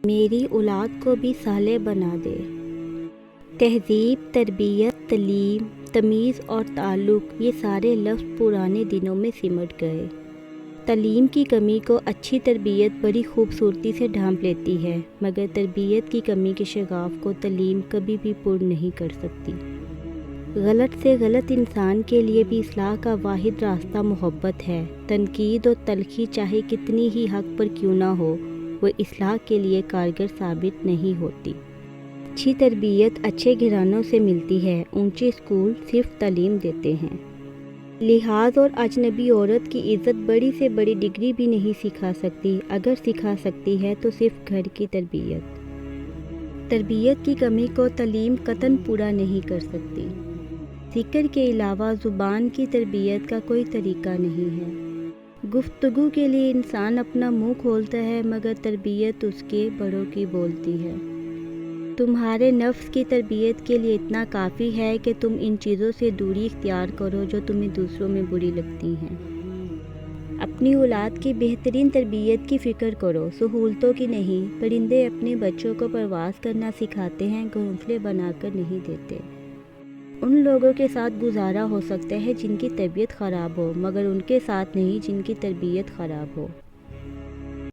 میری اولاد کو بھی صالح بنا دے۔ تہذیب، تربیت، تعلیم، تمیز اور تعلق، یہ سارے لفظ پرانے دنوں میں سمٹ گئے۔ تعلیم کی کمی کو اچھی تربیت بڑی خوبصورتی سے ڈھانپ لیتی ہے، مگر تربیت کی کمی کے شگاف کو تعلیم کبھی بھی پر نہیں کر سکتی۔ غلط سے غلط انسان کے لیے بھی اصلاح کا واحد راستہ محبت ہے۔ تنقید اور تلخی چاہے کتنی ہی حق پر کیوں نہ ہو، وہ اصلاح کے لیے کارگر ثابت نہیں ہوتی۔ اچھی تربیت اچھے گھرانوں سے ملتی ہے، اونچے اسکول صرف تعلیم دیتے ہیں۔ لحاظ اور اجنبی عورت کی عزت بڑی سے بڑی ڈگری بھی نہیں سکھا سکتی، اگر سکھا سکتی ہے تو صرف گھر کی تربیت۔ تربیت کی کمی کو تعلیم قطعاً پورا نہیں کر سکتی۔ ذکر کے علاوہ زبان کی تربیت کا کوئی طریقہ نہیں ہے۔ گفتگو کے لیے انسان اپنا منہ کھولتا ہے، مگر تربیت اس کے بڑوں کی بولتی ہے۔ تمہارے نفس کی تربیت کے لیے اتنا کافی ہے کہ تم ان چیزوں سے دوری اختیار کرو جو تمہیں دوسروں میں بری لگتی ہیں۔ اپنی اولاد کی بہترین تربیت کی فکر کرو، سہولتوں کی نہیں۔ پرندے اپنے بچوں کو پرواز کرنا سکھاتے ہیں، گھونسلے بنا کر نہیں دیتے۔ ان لوگوں کے ساتھ گزارا ہو سکتا ہے جن کی طبیعت خراب ہو، مگر ان کے ساتھ نہیں جن کی تربیت خراب ہو۔